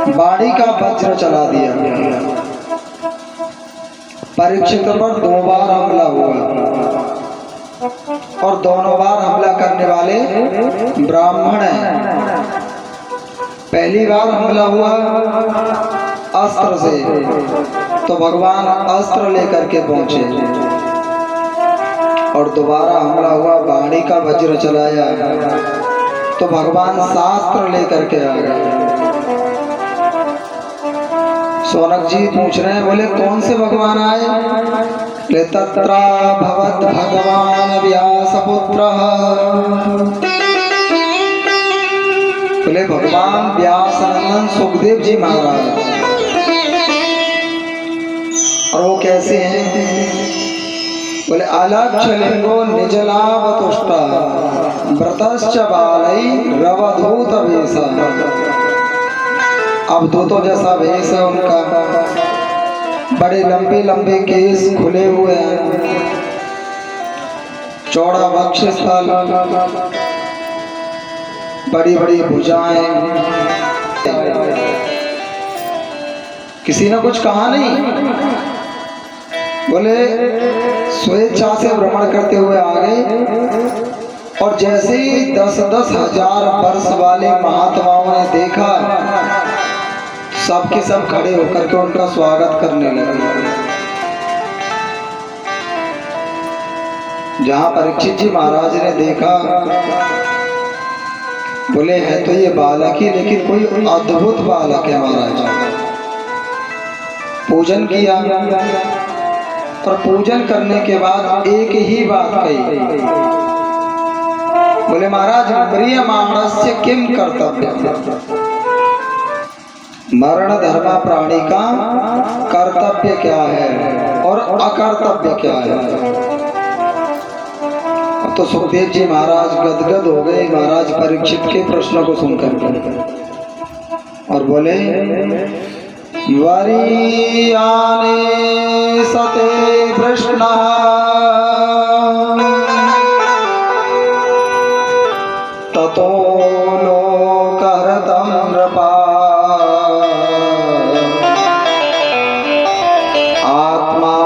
बाड़ी का वज्र चला दिया। परीक्षित पर 2 बार हमला हुआ और दोनों बार हमला करने वाले ब्राह्मण हैं। पहली बार हमला हुआ अस्त्र से, तो भगवान अस्त्र लेकर के पहुंचे, और दोबारा हमला हुआ बाड़ी का वज्र चलाया तो भगवान शास्त्र लेकर के आ गए। सोनक जी पूछ रहे हैं, बोले कौन से भगवान आए? बोले तत्रा भवत भगवान व्यासपुत्र। बोले भगवान व्यासनंदन सुखदेव जी महाराज। और वो कैसे हैं? बोले अलक्षलिंगो निजलावतुष्टा व्रतश्च बालै रवधूत वेश। अब दूतों जैसा भेष है उनका, बड़े लंबे लंबे केस खुले हुए हैं, चौड़ा वक्षस्थल, बड़ी बड़ी भुजाएं। किसी ने कुछ कहा नहीं, बोले स्वेच्छा से भ्रमण करते हुए आ गए। और जैसे ही 10-10 हजार वर्ष वाले महात्माओं ने देखा, सबके सब खड़े होकर के उनका स्वागत करने लगे। जहां परीक्षित जी महाराज ने देखा, बोले है तो ये बालक ही, लेकिन कोई अद्भुत बालक है महाराज। पूजन किया और पूजन करने के बाद एक ही बात कही, बोले महाराज प्रिय मानस्य किम कर्तव्य। मरण धर्म प्राणी का कर्तव्य क्या है और अकर्तव्य क्या है। तो सुखदेव जी महाराज गदगद हो गए महाराज परीक्षित के प्रश्न को सुनकर के, और बोले वरीयाने सते कृष्ण ततो लोकहृतं नृपा आत्मा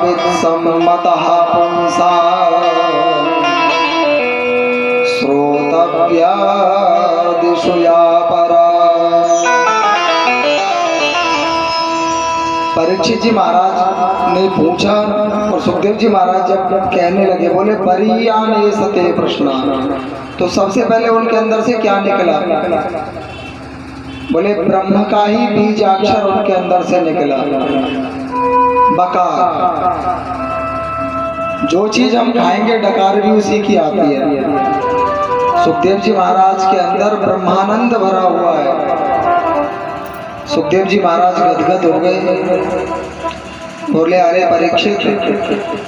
वित्सम्मतः पुंसा श्रोतव्या दिशु या परा। परीक्षित जी महाराज ने पूछा और सुखदेव जी महाराज जब कहने लगे, बोले वरीयाने सते प्रश्न, तो सबसे पहले उनके अंदर से क्या निकला? बोले ब्रह्म का ही बीजाक्षर उनके अंदर से निकला, बकार। जो चीज हम खाएंगे डकार भी उसी की आती है। सुखदेव जी महाराज के अंदर ब्रह्मानंद भरा हुआ है। सुखदेव जी महाराज गदगद हो गए, बोले अरे परीक्षित,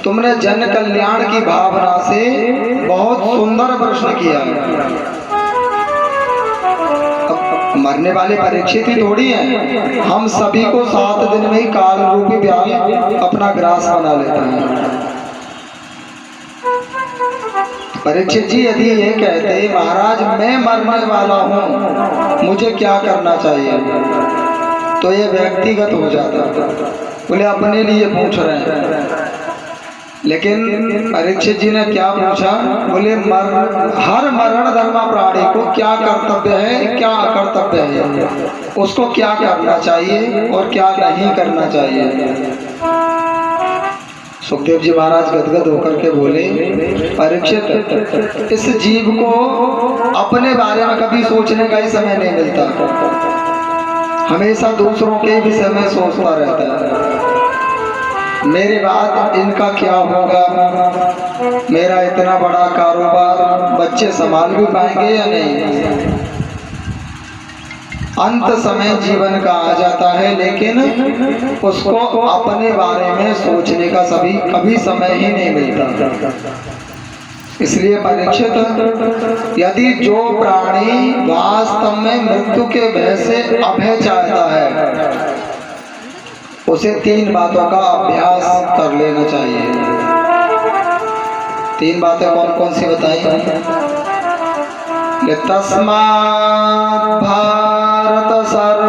तुमने जन कल्याण की भावना से बहुत सुंदर प्रश्न किया। अब मरने वाले परीक्षित ही थोड़ी हैं, हम सभी को 7 दिन में ही काल रूपी व्याधि अपना ग्रास बना लेता है। परीक्षित जी यदि ये कहते महाराज मैं मरने वाला हूँ, मुझे क्या करना चाहिए, तो ये व्यक्तिगत हो जाता। बोले अपने लिए पूछ रहे हैं, लेकिन परीक्षित जी ने क्या पूछा? बोले हर मरण धर्म प्राणी को क्या कर्तव्य है, क्या अकर्तव्य है, उसको क्या करना चाहिए और क्या नहीं करना चाहिए। सुखदेव जी महाराज गदगद होकर के बोले परीक्षित, इस जीव को अपने बारे में कभी सोचने का ही समय नहीं मिलता, हमेशा दूसरों के विषय में सोचता रहता है। मेरे बाद इनका क्या होगा, मेरा इतना बड़ा कारोबार बच्चे संभाल भी पाएंगे या नहीं। अंत समय जीवन का आ जाता है, लेकिन उसको अपने बारे में सोचने का कभी समय ही नहीं मिलता। इसलिए परीक्षित, यदि जो प्राणी वास्तव में मृत्यु के भय से अभय चाहता है, उसे 3 बातों का अभ्यास कर लेना चाहिए। 3 बातें कौन कौन सी बताई? तस्मात् भारत सर्व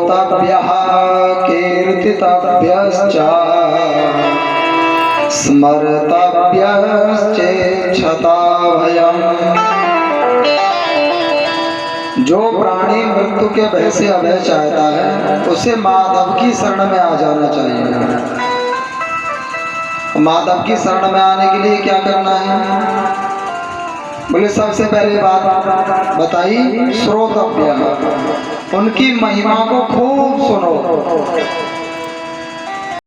श्रोतव्यः कीर्तितव्यश्च स्मर्तव्यश्चेच्छता भयम्। जो प्राणी मृत्यु के भय से अभय चाहता है उसे माधव की शरण में आ जाना चाहिए। माधव की शरण में आने के लिए क्या करना है? बोले सबसे पहले बात बताई, श्रोतव्य, उनकी महिमा को खूब सुनो।